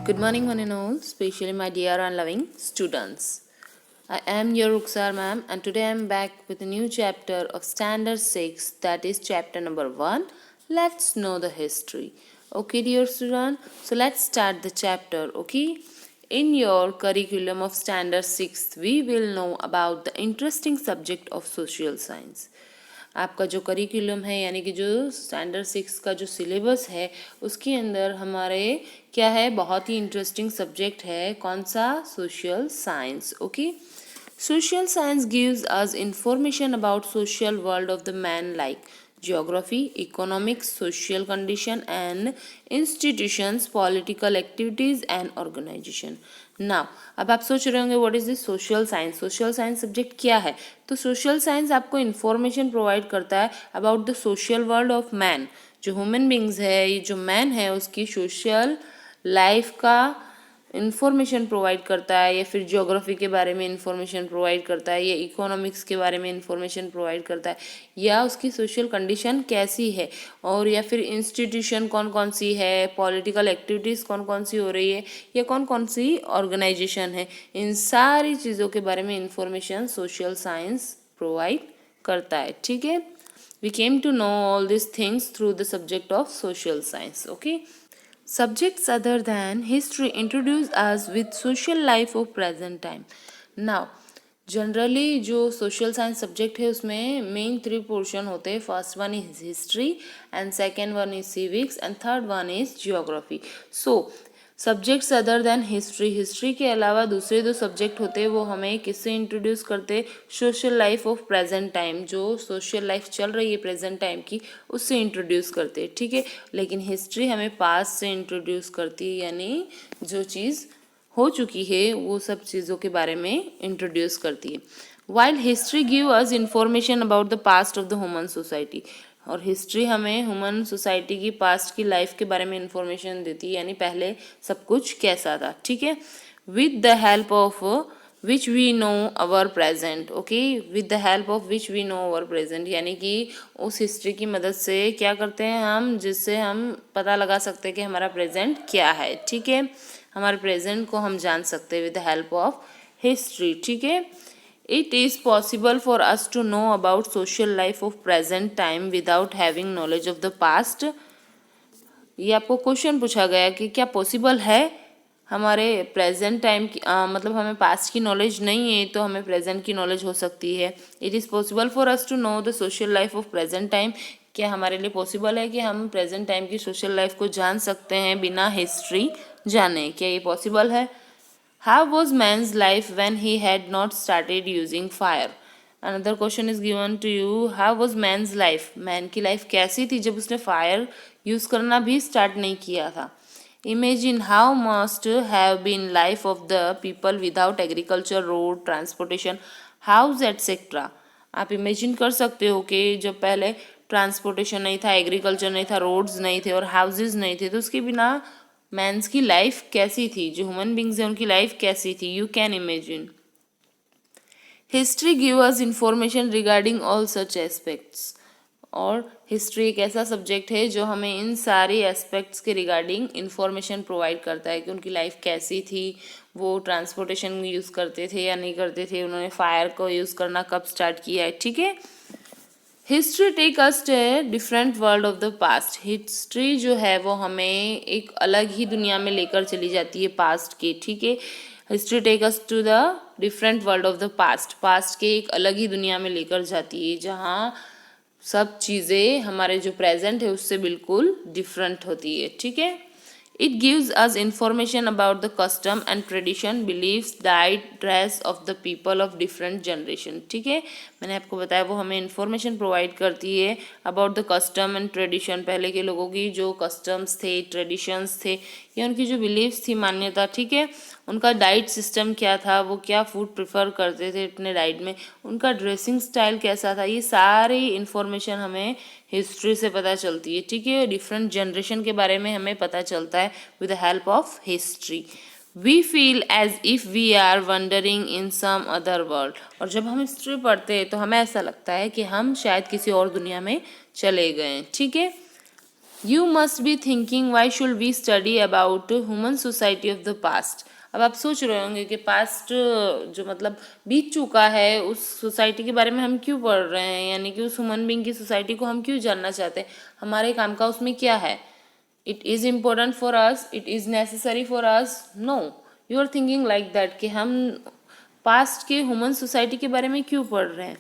Good morning, one and all, especially my dear and loving students. I am your Ruksar ma'am, and today I am back with a new chapter of Standard 6, that is chapter number 1. Let's know the history. Okay, dear student, so let's start the chapter. Okay, in your curriculum of Standard 6, we will know about the interesting subject of social science. आपका जो curriculum है यानी कि जो standard 6 का जो syllabus है उसके अंदर हमारे क्या है, बहुत ही इंटरेस्टिंग सब्जेक्ट है, कौन सा, social science. Okay, social science gives us information about social world of the man like geography, economics, social condition and institutions, political activities and organization. Now अब आप सोच रहे होंगे what is this social science. Social science subject क्या है? तो social science आपको information provide करता है about the social world of man. जो ह्यूमन बींग्स है, ये जो मैन है, उसकी सोशल लाइफ का इन्फॉर्मेशन प्रोवाइड करता है, या फिर ज्योग्राफी के बारे में इन्फॉर्मेशन प्रोवाइड करता है, या इकोनॉमिक्स के बारे में इन्फॉर्मेशन प्रोवाइड करता है, या उसकी सोशल कंडीशन कैसी है, और या फिर इंस्टीट्यूशन कौन कौन सी है, पॉलिटिकल एक्टिविटीज़ कौन कौन सी हो रही है, या कौन कौन सी ऑर्गेनाइजेशन है. इन सारी चीज़ों के बारे में इन्फॉर्मेशन सोशल साइंस प्रोवाइड करता है. ठीक है, we came to know all this things through the subject of social science. Okay, subjects other than history introduce us with social life of present time. Now generally जो social science subject है उसमें main 3 portion होते हैं. First one is history and second one is civics and third one is geography. So subjects other than history, history के अलावा दूसरे 2 subject होते हैं वो हमें किससे इंट्रोड्यूस करते, social life of present time, जो सोशल लाइफ चल रही है प्रेजेंट टाइम की, उससे इंट्रोड्यूस करते. ठीक है, लेकिन हिस्ट्री हमें पास्ट से इंट्रोड्यूस करती है, यानी जो चीज़ हो चुकी है वो सब चीज़ों के बारे में इंट्रोड्यूस करती है. While history give us information about the past of the human society, और हिस्ट्री हमें ह्यूमन सोसाइटी की पास्ट की लाइफ के बारे में इंफॉर्मेशन देती है, यानी पहले सब कुछ कैसा था. ठीक है, with the help of which we know our present. Okay, with the help of which we know our present, यानी कि उस हिस्ट्री की मदद से क्या करते हैं हम, जिससे हम पता लगा सकते हैं कि हमारा प्रेजेंट क्या है. ठीक है, हमारे प्रेजेंट को हम जान सकते हैं with the help of history. ठीक है, it is possible for us to know about social life of present time without having knowledge of the past. ये आपको क्वेश्चन पूछा गया कि क्या पॉसिबल है हमारे प्रेजेंट टाइम की मतलब हमें पास्ट की नॉलेज नहीं है तो हमें प्रेजेंट की नॉलेज हो सकती है. It is possible for us to know the social life of present time. क्या हमारे लिए पॉसिबल है कि हम प्रेजेंट टाइम की सोशल लाइफ को जान सकते हैं बिना हिस्ट्री जाने? क्या ये पॉसिबल है? How was man's life when he had not started using fire. Another question is given to you, how was man's life, man की लाइफ कैसी थी जब उसने फायर यूज करना भी स्टार्ट नहीं किया था. Imagine how must have been life of the people without agriculture, road, transportation, house etcetera. आप इमेजिन कर सकते हो कि जब पहले ट्रांसपोर्टेशन नहीं था, एग्रीकल्चर नहीं था, रोड्स नहीं थे और हाउसेज नहीं थे, तो उसके बिना मैंस की लाइफ कैसी थी, जो ह्यूमन बींग्स हैं उनकी लाइफ कैसी थी. You can imagine. History give us information regarding all such aspects. और हिस्ट्री एक ऐसा सब्जेक्ट है जो हमें इन सारे एस्पेक्ट्स के रिगार्डिंग इंफॉर्मेशन प्रोवाइड करता है कि उनकी लाइफ कैसी थी, वो ट्रांसपोर्टेशन यूज़ करते थे या नहीं करते थे, उन्होंने फायर को यूज़ करना कब स्टार्ट किया है. ठीक है, history take us to a different world of the past. History जो है वो हमें एक अलग ही दुनिया में लेकर चली जाती है पास्ट के. ठीक है, history take us to the different world of the past. Past के एक अलग ही दुनिया में लेकर जाती है जहाँ सब चीज़ें हमारे जो प्रेजेंट है उससे बिल्कुल डिफरेंट होती है. ठीक है, it gives us information about the custom and tradition, believes, diet, dress of the people of different generation. ठीक है, मैंने आपको बताया वो हमें इंफॉर्मेशन प्रोवाइड करती है about the custom and tradition, पहले के लोगों की जो कस्टम्स थे, ट्रेडिशंस थे, या उनकी जो बिलीव्स थी, मान्यता. ठीक है, उनका डाइट सिस्टम क्या था, वो क्या फूड प्रेफर करते थे अपने डाइट में, उनका ड्रेसिंग स्टाइल कैसा था, ये सारी इंफॉर्मेशन हमें हिस्ट्री से पता चलती है. ठीक है, डिफरेंट जनरेशन के बारे में हमें पता चलता है with the help of history. We feel as if we are wondering in some other world. और जब हम हिस्ट्री पढ़ते हैं तो हमें ऐसा लगता है कि हम शायद किसी और दुनिया में चले गए. ठीक है, You must be thinking why should we study about human society of the past. अब आप सोच रहे होंगे कि पास्ट जो मतलब बीत चुका है उस सोसाइटी के बारे में हम क्यों पढ़ रहे हैं, यानी कि उस ह्यूमन बीइंग की सोसाइटी को हम क्यों जानना चाहते हैं, हमारे काम का उसमें क्या है. It is important for us, it is necessary for us. No, you are thinking like that कि हम पास्ट के ह्यूमन सोसाइटी के बारे में क्यों पढ़ रहे हैं.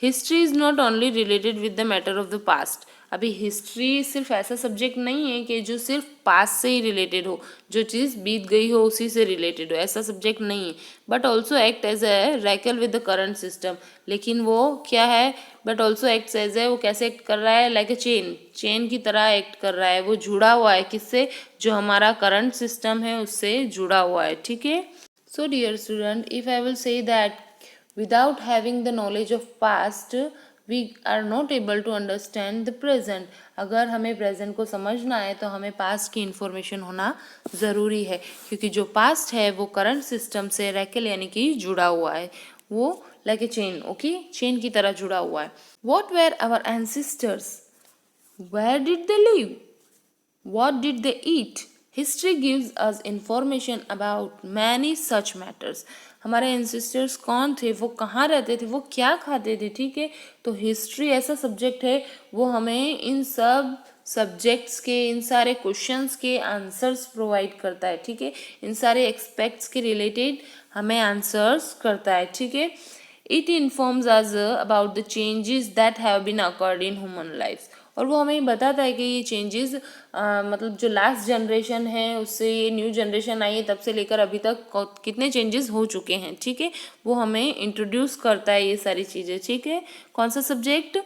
History is not only related with the matter of the past. अभी हिस्ट्री सिर्फ ऐसा सब्जेक्ट नहीं है कि जो सिर्फ पास्ट से ही रिलेटेड हो, जो चीज़ बीत गई हो उसी से रिलेटेड हो, ऐसा सब्जेक्ट नहीं है. But also act as a रैकल विद द करंट सिस्टम. लेकिन वो क्या है, but also act as a, वो कैसे एक्ट कर रहा है, लाइक ए चेन की तरह एक्ट कर रहा है. वो जुड़ा हुआ है किससे, जो हमारा करंट सिस्टम है उससे जुड़ा हुआ है. ठीक है. So dear student, if I will say that without having the knowledge of past, we are not able to understand the present. अगर हमें प्रेजेंट को समझना है तो हमें पास्ट की इंफॉर्मेशन होना ज़रूरी है, क्योंकि जो पास्ट है वो करंट सिस्टम से रैकल यानी कि जुड़ा हुआ है. वो like a chain, okay, chain की तरह जुड़ा हुआ है. What were our ancestors? Where did they live? What did they eat? History gives us information about many such matters. हमारे एंसेस्टर्स कौन थे, वो कहाँ रहते थे, वो क्या खाते थे. ठीक है. तो हिस्ट्री ऐसा सब्जेक्ट है, वो हमें इन सब सब्जेक्ट्स के, इन सारे क्वेश्चंस के आंसर्स प्रोवाइड करता है. ठीक है. इन सारे एक्सपेक्ट्स के रिलेटेड हमें आंसर्स करता है. ठीक है. It informs us about the changes that have been occurred in human life. और वो हमें बताता है कि ये चेंजेस मतलब जो लास्ट जनरेशन है उससे ये न्यू जनरेशन आई है तब से लेकर अभी तक कितने चेंजेस हो चुके हैं. ठीक है. वो हमें इंट्रोड्यूस करता है ये सारी चीज़ें. ठीक है. कौन सा subject,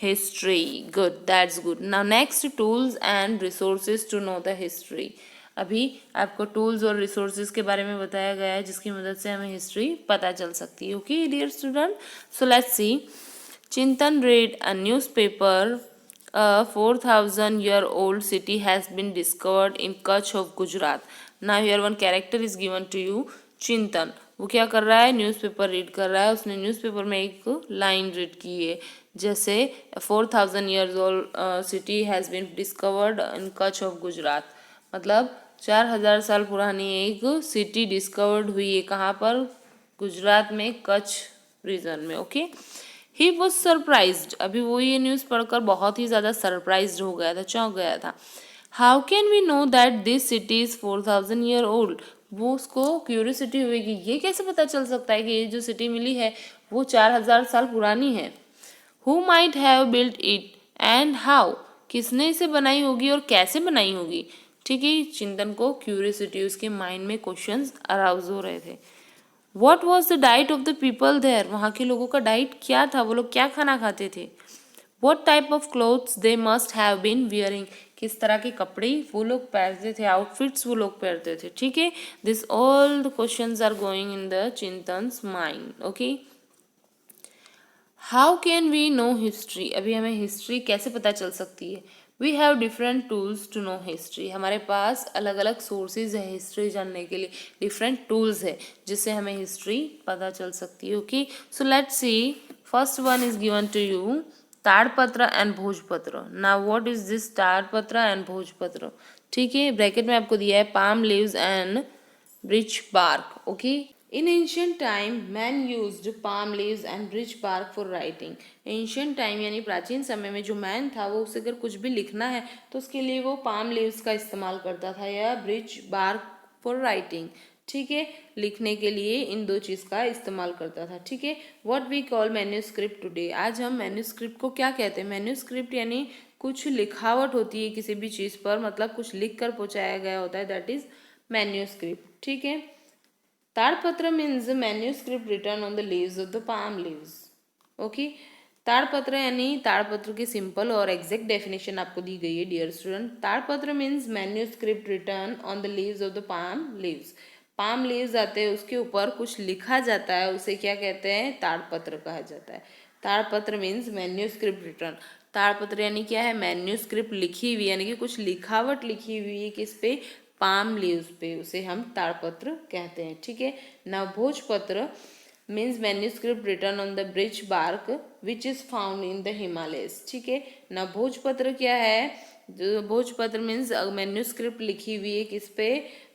history. Good, that's good. Now next, tools and resources to know the history. अभी आपको टूल्स और रिसोर्सेज के बारे में बताया गया है जिसकी मदद से हमें हिस्ट्री पता चल सकती है. Okay dear student, so let's see. Chintan read a newspaper. A 4,000-year-old city has been discovered in Kutch of Gujarat. Now here one character is given to you, चिंतन. वो क्या कर रहा है, न्यूज़पेपर रीड कर रहा है. उसने न्यूज़पेपर में एक लाइन रीड की है, जैसे 4,000 years old city has been discovered in Kutch of Gujarat. मतलब 4,000 साल पुरानी एक सिटी डिस्कवर्ड हुई है. कहाँ पर, गुजरात में, कच्छ रीजन में. ओके. He was surprised. अभी वो ये न्यूज़ पढ़कर बहुत ही ज़्यादा सरप्राइज्ड हो गया था, चौंक गया था. How can we know that this city is 4,000 year old. वो उसको क्यूरियोसिटी हुई कि ये कैसे पता चल सकता है कि ये जो सिटी मिली है वो 4,000 साल पुरानी है. Who might have built it and how. किसने इसे बनाई होगी और कैसे बनाई होगी. ठीक है. चिंतन को क्यूरियोसिटी, उसके माइंड में क्वेश्चंस अराउज हो रहे थे. What was the diet of the people there. वहाँ के लोगों का डाइट क्या था, वो लोग क्या खाना खाते थे. What type of clothes they must have been wearing. किस तरह के कपड़े वो लोग पहनते थे, आउटफिट्स वो लोग पहनते थे. ठीक है. This all the questions are going in the Chintan's mind. Okay. How can we know history. अभी हमें हिस्ट्री कैसे पता चल सकती है. We have different tools to know history. हमारे पास अलग अलग सोर्सेज है हिस्ट्री जानने के लिए, डिफरेंट टूल्स है जिससे हमें हिस्ट्री पता चल सकती है. Okay. So let's see. First one is given to you, ताड़पत्र एंड भोजपत्र. नाउ व्हाट इज दिस ताड़पत्र एंड भोजपत्र. ठीक है. ब्रैकेट में आपको दिया है palm leaves and birch bark. Okay. In ancient time, men used palm leaves and birch bark for writing. Ancient time यानी प्राचीन समय में जो मैन था वो उसे अगर कुछ भी लिखना है तो उसके लिए वो पाम लीव्स का इस्तेमाल करता था या ब्रिच बार्क फॉर राइटिंग. ठीक है. लिखने के लिए इन दो चीज़ का इस्तेमाल करता था. ठीक है. What we call manuscript today. आज हम मैन्यूस्क्रिप्ट को क्या कहते हैं. मैन्यूस्क्रिप्ट यानी कुछ लिखावट होती है किसी भी चीज़ पर, मतलब कुछ लिख कर पहुँचाया गया होता है, दैट इज मैन्यूस्क्रिप्ट. ठीक है. ताड़पत्र means manuscript written on the leaves of the palm leaves. Okay. ताड़पत्र यानी ताड़पत्र की सिंपल और एग्जैक्ट डेफिनेशन आपको दी गई है डियर स्टूडेंट. ताड़पत्र means manuscript return on the leaves of the palm leaves. Palm leaves आते हैं उसके ऊपर कुछ लिखा जाता है, उसे क्या कहते हैं, ताड़पत्र कहा जाता है. ताड़पत्र मीन्स मैन्यूस्क्रिप्ट रिटर्न. ताड़पत्र यानी क्या है, मैन्यूस्क्रिप्ट लिखी हुई, यानी कि कुछ लिखावट लिखी हुई है किस पे, पाम लीव्स पे, उसे हम ताड़पत्र कहते हैं. ठीक है. Now bhojpatra means manuscript return on the birch bark which is found in the Himalayas. ठीक है. नाउ भोजपत्र क्या है, जो भोजपत्र मीन्स मैन्यूस्क्रिप्ट लिखी हुई है किस पे,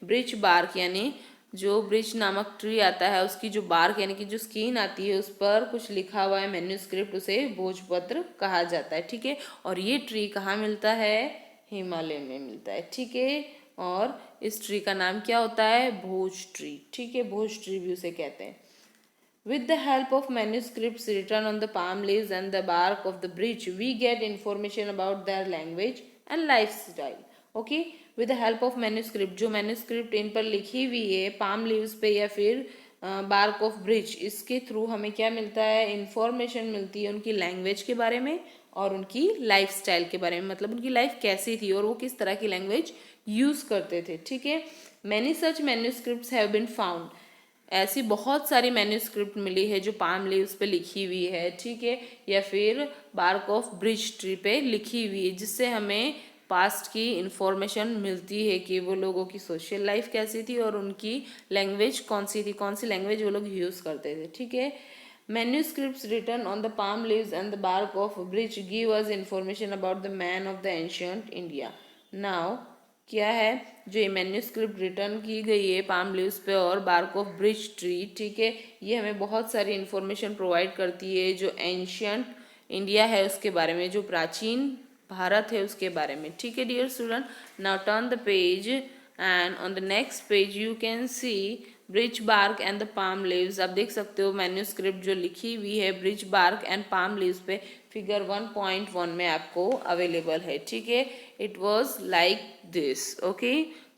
ब्रिच बार्क, यानी जो ब्रिच नामक ट्री आता है उसकी जो बार्क यानी कि जो स्किन आती है उस पर कुछ लिखा हुआ है मैन्यूस्क्रिप्ट, उसे भोजपत्र कहा जाता है। ठीक है, और ये ट्री कहाँ मिलता है, हिमालय में मिलता है। ठीक है, और इस ट्री का नाम क्या होता है, भोज ट्री। ठीक है, भोज ट्री भी उसे कहते हैं। With the help of manuscripts written on the palm leaves and the bark of the beech, we get information about their language and lifestyle. Okay? With the help of manuscript, जो manuscript इन पर लिखी हुई है palm leaves पे या फिर bark of beech, इसके through हमें क्या मिलता है, इंफॉर्मेशन मिलती है उनकी लैंग्वेज के बारे में और उनकी लाइफ स्टाइल के बारे में, मतलब उनकी लाइफ कैसी थी और वो किस तरह की लैंग्वेज यूज़ करते थे। ठीक है, many such manuscripts have been found, ऐसी बहुत सारी मैन्यूस्क्रिप्ट मिली है जो पाम लीव्स पे लिखी हुई है। ठीक है, या फिर बार्क ऑफ ब्रिच ट्री पे लिखी हुई है, जिससे हमें पास्ट की इंफॉर्मेशन मिलती है कि वो लोगों की सोशल लाइफ कैसी थी और उनकी लैंग्वेज कौन सी थी, कौन सी लैंग्वेज वो लोग यूज़ करते थे। ठीक है, manuscripts written on the palm leaves and the bark of birch give us information about the man of the ancient India. Now क्या है, जो ये मैन्यूस्क्रिप्ट रिटर्न की गई है पाम लीव्स पे और बार्क ऑफ ब्रिच ट्री, ठीक है, ये हमें बहुत सारी इंफॉर्मेशन प्रोवाइड करती है जो एंशियंट इंडिया है उसके बारे में, जो प्राचीन भारत है उसके बारे में। ठीक है dear student, now turn the page and on the next page you can see birch bark and the palm leaves. आप देख सकते हो मैन्यूस्क्रिप्ट जो लिखी हुई है birch bark and palm leaves पे फिगर 1.1 में आपको अवेलेबल है। ठीक है, it was like this. Okay,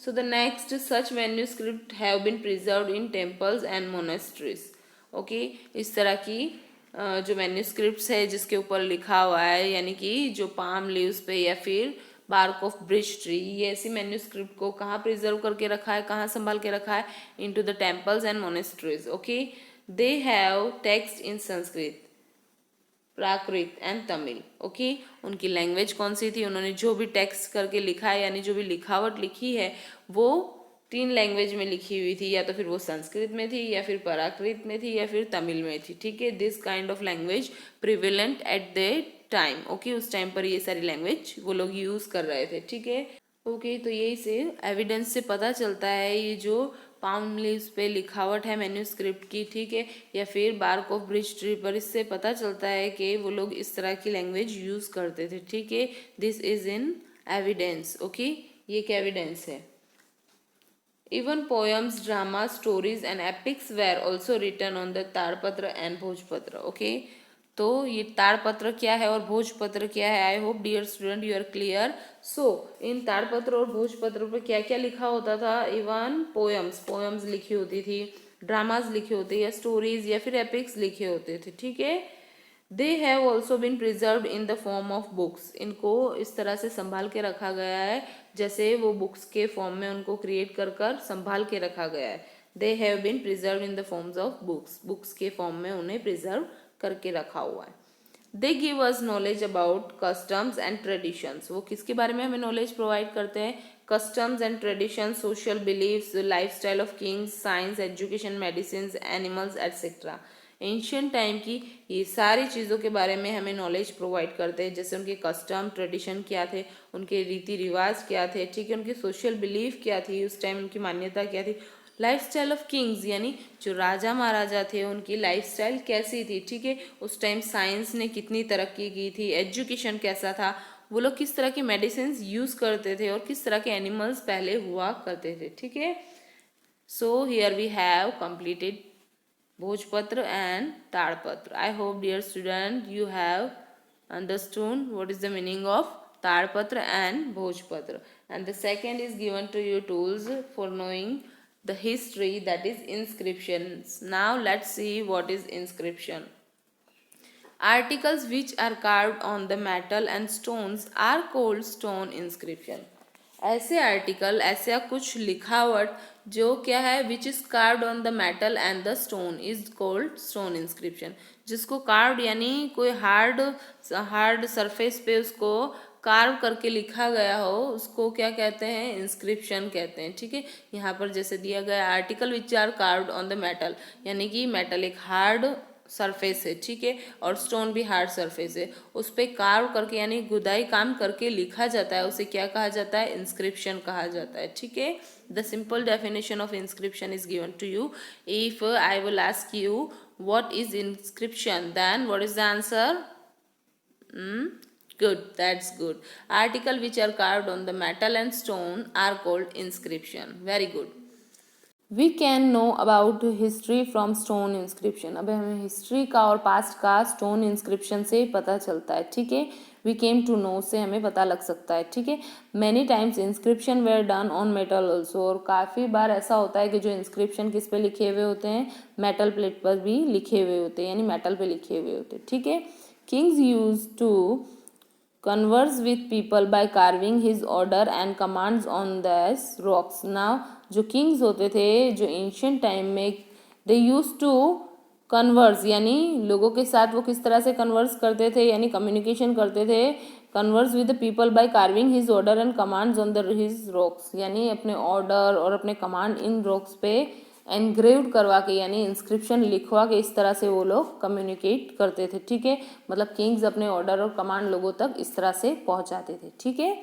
so the next such manuscript have been preserved in temples and monasteries. Okay, इस तरह की जो मैन्यूस्क्रिप्ट्स है जिसके ऊपर लिखा हुआ है, यानी कि जो पाम लीव्स पे या फिर बार्क ऑफ ब्रिच ट्री, ये ऐसी मैन्यूस्क्रिप्ट को कहाँ प्रिजर्व करके रखा है, कहाँ संभाल के रखा है, into the temples and monasteries. Okay, they have text in Sanskrit, Prakrit and Tamil. Okay, उनकी लैंग्वेज कौन सी थी, उन्होंने जो भी टेक्स्ट करके लिखा है यानी जो भी लिखावट लिखी है वो 3 लैंग्वेज में लिखी हुई थी, या तो फिर वो संस्कृत में थी या फिर प्राकृत में थी या फिर तमिल में थी। ठीक है, this kind of language prevalent at the time. Okay, उस टाइम पर ये सारी लैंग्वेज वो लोग यूज़ कर रहे थे। ठीक है, ओके, तो यही से एविडेंस से पता चलता है ये जो पाम लीव्स पे लिखावट है मैन्यूस्क्रिप्ट की, ठीक है, या फिर बार्क ऑफ ब्रिच ट्री पर, इससे पता चलता है कि वो लोग इस तरह की लैंग्वेज यूज़ करते थे। ठीक है, this is in evidence. Okay, ये एक एविडेंस है। Even poems, dramas, stories and epics were also written on the ताड़पत्र and भोजपत्र। ओके, तो ये ताड़पत्र क्या है और भोजपत्र क्या है, I hope dear student you are clear. So इन ताड़पत्र और भोजपत्र पर क्या क्या लिखा होता था, इवन पोएम्स लिखी होती थी, ड्रामाज लिखे होते या स्टोरीज या फिर एपिक्स लिखे होते थे। ठीक है, they have also been preserved in the form of books, इनको इस तरह से संभाल के रखा गया है जैसे वो बुक्स के फॉर्म में उनको क्रिएट कर कर संभाल के रखा गया है। They have been preserve in the forms of books, books के फॉर्म में उन्हें प्रिजर्व करके रखा हुआ है। They give us knowledge about customs and traditions, वो किसके बारे में हमें नॉलेज प्रोवाइड करते हैं, customs and tradition, social beliefs, life style of kings, science, education, medicine, animals etcetera. Ancient time की ये सारी चीज़ों के बारे में हमें नॉलेज प्रोवाइड करते हैं, जैसे उनके कस्टम ट्रेडिशन क्या थे, उनके रीति रिवाज क्या थे, ठीक है, उनकी सोशल बिलीफ क्या थी, उस टाइम उनकी मान्यता क्या थी, लाइफ स्टाइल ऑफ किंग्स यानी जो राजा महाराजा थे उनकी लाइफ स्टाइल कैसी थी, ठीक है, उस टाइम साइंस ने कितनी तरक्की की थी, एजुकेशन कैसा था, वो लोग किस तरह की मेडिसिन यूज़ करते थे और किस तरह के एनिमल्स पहले हुआ करते थे। ठीक है, so here we have completed Bhojpatra and Tadpatra. I hope dear student you have understood what is the meaning of Tadpatra and Bhojpatra. And the second is given to you tools for knowing the history, that is inscriptions. Now let's see what is inscription. Articles which are carved on the metal and stones are called stone inscription. ऐसे article, ऐसा कुछ लिखावट जो क्या है, which is carved on the metal and the stone is called stone inscription. जिसको carved यानी कोई हार्ड सरफेस पे उसको कार्व करके लिखा गया हो उसको क्या कहते हैं, इंस्क्रिप्शन कहते हैं। ठीक है, यहाँ पर जैसे दिया गया article which are carved on the metal, यानी कि मेटल एक हार्ड सरफेस है, ठीक है, और स्टोन भी हार्ड सरफेस है, उस पर कार्व करके यानी गुदाई काम करके लिखा जाता है, उसे क्या कहा जाता है, इंस्क्रिप्शन कहा जाता है, ठीक है। The simple definition of inscription is given to you. If I will ask you what is inscription, then what is the answer? Good, that's good. Article which are carved on the metal and stone are called inscription. Very good. We can know about history from stone inscription. अब हमें history का और past का stone inscription से पता चलता है, ठीक है. वी केम टू नो से हमें पता लग सकता है, ठीक है. Many times inscription were done on metal also, और काफ़ी बार ऐसा होता है कि जो इंस्क्रिप्शन किस पे लिखे हुए होते हैं, मेटल प्लेट पर भी लिखे हुए होते हैं, यानी मेटल पे लिखे हुए होते हैं, ठीक है. Kings use to converse with people by carving his order and commands on these rocks. Now जो किंग्स होते थे जो एंशियंट टाइम में, दे यूज टू कन्वर्स, यानी लोगों के साथ वो किस तरह से कन्वर्स करते थे, यानी कम्युनिकेशन करते थे. Converse with the people by carving his order and commands on the his rocks, यानी अपने ऑर्डर और अपने कमांड इन रॉक्स पे एनग्रेव्ड करवा के, यानी इंस्क्रिप्शन लिखवा के, इस तरह से वो लोग कम्युनिकेट करते थे, ठीक है. मतलब किंग्स अपने ऑर्डर और कमांड लोगों तक इस तरह से पहुंचाते थे, ठीक है.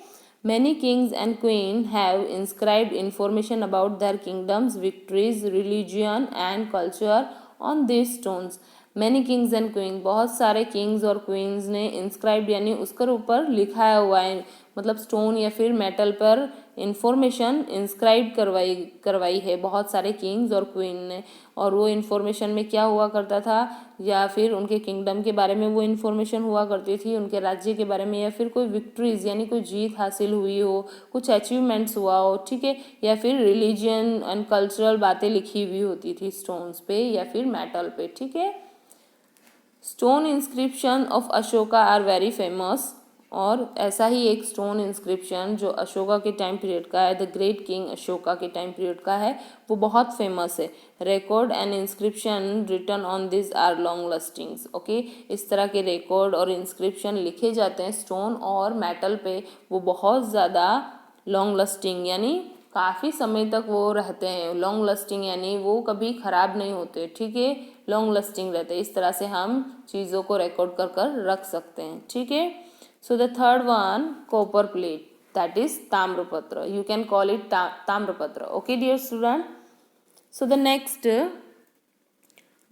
Many Kings and queen have inscribed information about there kingdoms, victories, religion and culture on this stones. Many Kings and queen, बहुत सारे किंग्स और क्वींस ने इंस्क्राइब्ड यानी उसके ऊपर लिखाया हुआ है, मतलब स्टोन या फिर मेटल पर इंफॉर्मेशन इंस्क्राइब करवाई है बहुत सारे किंग्स और क्वीन ने. और वो इन्फॉर्मेशन में क्या हुआ करता था, या फिर उनके किंगडम के बारे में वो इन्फॉर्मेशन हुआ करती थी, उनके राज्य के बारे में, या फिर कोई विक्ट्रीज यानी कोई जीत हासिल हुई हो, कुछ अचीवमेंट्स हुआ हो, ठीक है, या फिर रिलीजियन एंड कल्चरल बातें लिखी हुई होती थी स्टोन्स पे या फिर मेटल पे, ठीक है. Stone inscription of Ashoka are very famous, और ऐसा ही एक स्टोन इंस्क्रिप्शन जो अशोका के टाइम पीरियड का है, द ग्रेट किंग अशोका के टाइम पीरियड का है, वो बहुत फेमस है. Record and inscription written on this are long lastings. Okay, इस तरह के रिकॉर्ड और इंस्क्रिप्शन लिखे जाते हैं स्टोन और मेटल पे, वो बहुत ज़्यादा लॉन्ग लास्टिंग यानी काफ़ी समय तक वो रहते हैं. लॉन्ग लास्टिंग यानी वो कभी ख़राब नहीं होते, ठीक है, लॉन्ग लास्टिंग रहते हैं. इस तरह से हम चीज़ों को रिकॉर्ड कर कर रख सकते हैं, ठीक है. So the third one, copper plate, that is Tamrapatra. You can call it Tamrapatra. Okay, dear student. So the next,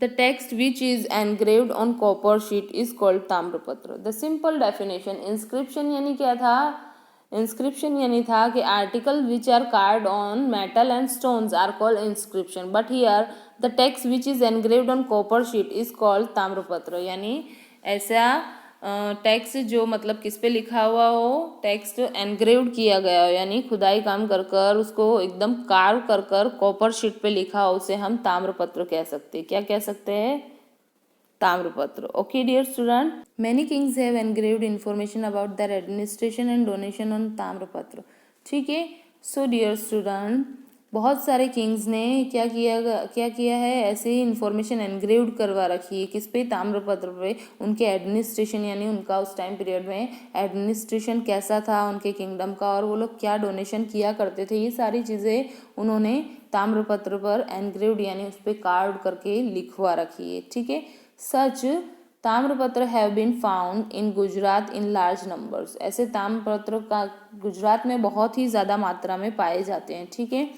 the text which is engraved on copper sheet is called Tamrapatra. The simple definition, inscription यानी क्या था? Inscription यानी था कि article which are carved on metal and stones are called inscription. But here the text which is engraved on copper sheet is called Tamrapatra. यानी ऐसा text जो मतलब किस पे लिखा हुआ हो, टेक्स्ट एनग्रेव्ड किया गया हो, यानी खुदाई काम कर कर उसको एकदम कार्व कर कर कॉपर शीट पे लिखा हो, उसे हम ताम्रपत्र कह सकते हैं. क्या कह सकते हैं? ताम्रपत्र. Okay dear student, many kings have engraved information about their administration and donation on tamrapatra, ठीक है. सो डियर स्टूडेंट, बहुत सारे किंग्स ने क्या किया है, ऐसे ही इन्फॉर्मेशन एनग्रेव्ड करवा रखी है किस पे, ताम्रपत्र पे. उनके एडमिनिस्ट्रेशन यानी उनका उस टाइम पीरियड में एडमिनिस्ट्रेशन कैसा था उनके किंगडम का, और वो लोग क्या डोनेशन किया करते थे, ये सारी चीज़ें उन्होंने ताम्रपत्र पर एनग्रेव्ड यानी उस पर कार्ड करके लिखवा रखी है, ठीक है. Such tamrapatra have been found in Gujarat in large numbers. ऐसे ताम्रपत्र का गुजरात में बहुत ही ज़्यादा मात्रा में पाए जाते हैं, ठीक है.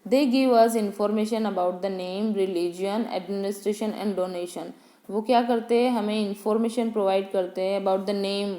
They give us information about the name, religion, administration and donation. वो क्या करते हैं, हमें इंफॉर्मेशन प्रोवाइड करते हैं अबाउट द नेम,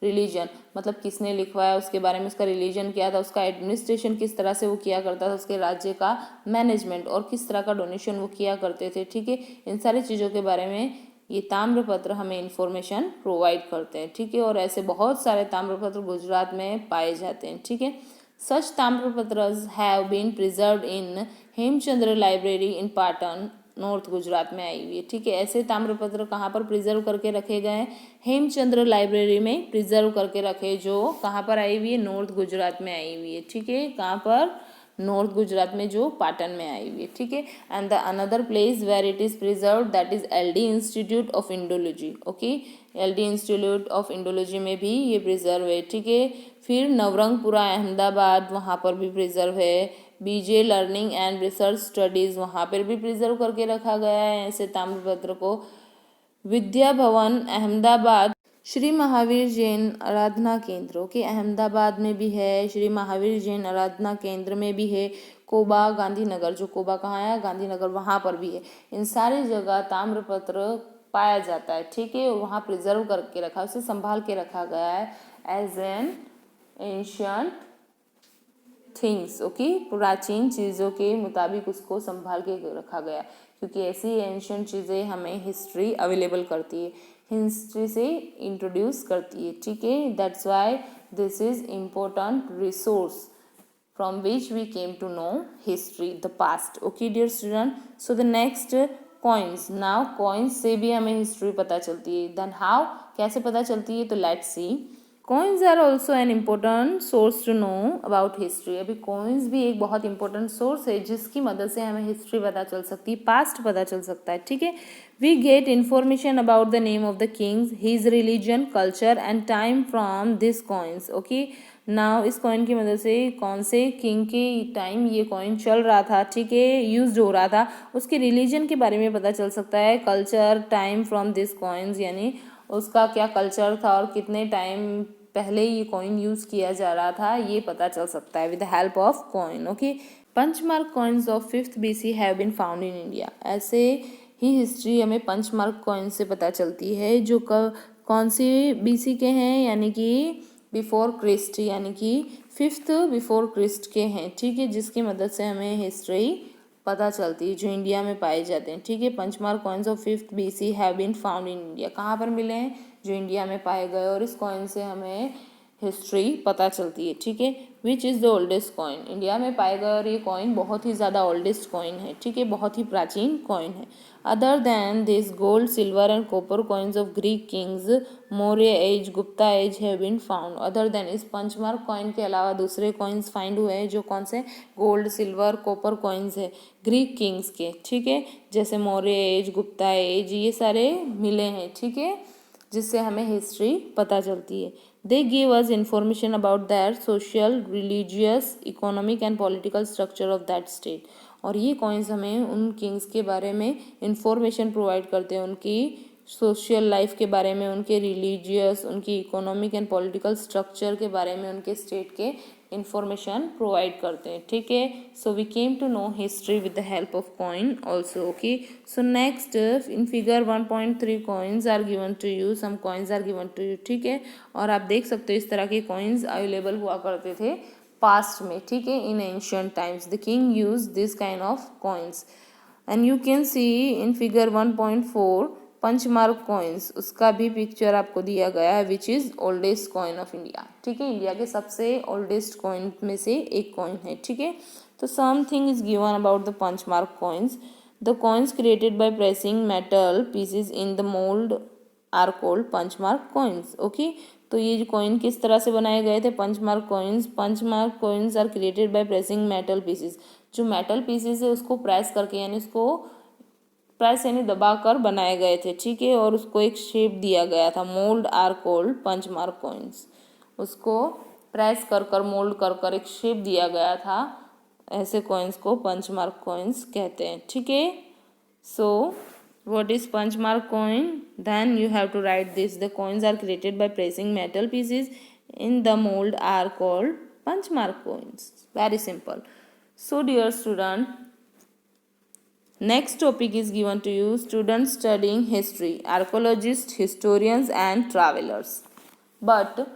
रिलीजन मतलब किसने लिखवाया, उसके बारे में, उसका रिलीजन क्या था, उसका एडमिनिस्ट्रेशन किस तरह से वो किया करता था, उसके राज्य का मैनेजमेंट, और किस तरह का डोनेशन वो किया करते थे, ठीक है. इन सारी चीज़ों के बारे में ये ताम्रपत्र हमें इंफॉर्मेशन प्रोवाइड करते हैं, ठीक है. और ऐसे बहुत सारे ताम्रपत्र गुजरात में पाए जाते हैं, ठीक है. Such Tamrapatras have been preserved in Hemchandra library in Patan, north Gujarat में आई हुई है, ठीक है. ऐसे ताम्रपत्र कहाँ पर प्रिजर्व करके रखे गए हैं, हेमचंद्र लाइब्रेरी में प्रिजर्व करके रखे, जो कहाँ पर आई हुई है, नॉर्थ गुजरात में आई हुई है, ठीक है. कहाँ पर, नॉर्थ गुजरात में जो पाटन में आई हुई है, ठीक है. And the another place where it is preserve that is LD institute of Indology. Okay, LD institute of Indology में भी ये प्रिजर्व है, ठीक है. फिर नवरंगपुरा अहमदाबाद, वहाँ पर भी प्रिजर्व है. BJ learning and research studies, वहाँ पर भी प्रिजर्व करके रखा गया है ऐसे ताम्रपत्र को. विद्या भवन अहमदाबाद, श्री महावीर जैन आराधना केंद्र, ओके, अहमदाबाद में भी है, श्री महावीर जैन आराधना केंद्र में भी है, कोबा गांधीनगर, जो कोबा कहाँ है, गांधीनगर, वहाँ पर भी है। इन सारी जगह ताम्रपत्र पाया जाता है, ठीक है, और वहाँ प्रिजर्व करके रखा, उसे संभाल के रखा गया है as an ancient things, okay, प्राचीन चीज़ों के मुताबिक उसको संभाल के रखा गया, क्योंकि ऐसी एंशियंट चीज़ें हमें हिस्ट्री अवेलेबल करती है, हिस्ट्री से इंट्रोड्यूस करती है, ठीक है। That's why this is important resource from which we came to know history, the past, okay dear student. So the next coins, now coins से भी हमें history पता चलती है, then how, कैसे पता चलती है, तो let's see. Coins are also an important source to know about history. अभी coins भी एक बहुत important source है जिसकी मदद से हमें history पता चल सकती है, past पता चल सकता है, ठीक है। We get information about the name of the kings, his religion, culture and time from these coins, okay. Now इस कॉइन की मदद से कौन से किंग के टाइम ये कॉइन चल रहा था, ठीक है, यूज हो रहा था, उसके रिलीजन के बारे में पता चल सकता है, culture, time from this coins, यानी उसका क्या कल्चर था और कितने टाइम पहले ये कॉइन यूज किया जा रहा था, ये पता चल सकता है with the help of coin, okay. Punchmark coins of 5th BC have been found in India. ऐसे ही हिस्ट्री हमें पंचमार्क कॉइन से पता चलती है जो कौन से BC के हैं, यानी कि बिफोर क्रिस्ट, यानी कि 5th बिफोर क्रिस्ट के हैं, ठीक है, जिसकी मदद से हमें हिस्ट्री पता चलती है, जो इंडिया में पाए जाते हैं, ठीक है। Punchmark coins of 5th BC have been found in India, कहाँ पर मिले हैं, जो इंडिया में पाए गए, और इस कॉइन से हमें हिस्ट्री पता चलती है, ठीक है। Which is the oldest coin, India में पाए गए और ये कॉइन बहुत ही ज़्यादा ओल्डेस्ट कॉइन है, ठीक है, बहुत ही प्राचीन कॉइन है। Other than this gold, silver and copper coins of Greek kings, Maurya age, Gupta age have been found. Other than, इस पंचमार्क कॉइन के अलावा दूसरे कॉइन्स फाइंड हुए हैं, जो कौन से, गोल्ड, सिल्वर, कॉपर कॉइन्स है ग्रीक किंग्स के, ठीक है, जैसे मौर्य एज, गुप्ता एज, ये सारे मिले हैं, ठीक है, जिससे हमें हिस्ट्री पता चलती है। They give us information about that social, religious, economic and political structure of that state. और ये कॉइन्स हमें उन किंग्स के बारे में इंफॉर्मेशन प्रोवाइड करते हैं, उनकी सोशल लाइफ के बारे में, उनके रिलीजियस, उनकी इकोनॉमिक एंड पॉलिटिकल स्ट्रक्चर के बारे में, उनके स्टेट के इंफॉर्मेशन प्रोवाइड करते हैं, ठीक है। So we came to know history with the help of coin also, okay. So next, in figure 1.3 coins are given to you, some coins are given to you, ठीक है। और आप देख सकते हो इस तरह के कॉइन्स अवेलेबल हुआ करते थे पास्ट में, ठीक है, in ancient times the king use this kind of coins, and you can C in figure 1.4 punch mark coins, उसका भी पिक्चर आपको दिया गया है, which is oldest coin of India, ठीक है, इंडिया के सबसे ओल्डेस्ट कॉइन में से एक कॉइन है, ठीक है। तो something is given about the punchmark coins, the coins created by pressing metal pieces in the mould are called punchmark coins, okay. तो ये जो कॉइन किस तरह से बनाए गए थे, punchmark coins are created by pressing metal pieces, जो मेटल पीसेज है उसको प्रेस करके, यानी उसको प्रेस यानी दबाकर बनाए गए थे, ठीक है, और उसको एक शेप दिया गया था, mould are called punchmark coins, उसको प्रेस कर मोल्ड कर एक शेप दिया गया था, ऐसे कॉइन्स को पंचमार्क कॉइन्स कहते हैं, ठीक है। सो what is punch mark coin? Then you have to write this, the coins are created by pressing metal pieces in the mold are called punch mark coins, very simple. So dear student, next topic is given to you, students studying history, archaeologists, historians and travelers. But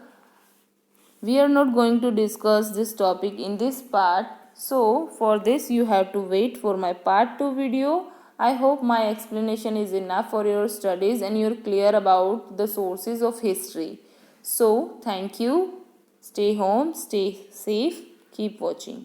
we are not going to discuss this topic in this part, so for this you have to wait for my part 2 video. I hope my explanation is enough for your studies and you're clear about the sources of history. So thank you, stay home, stay safe, keep watching.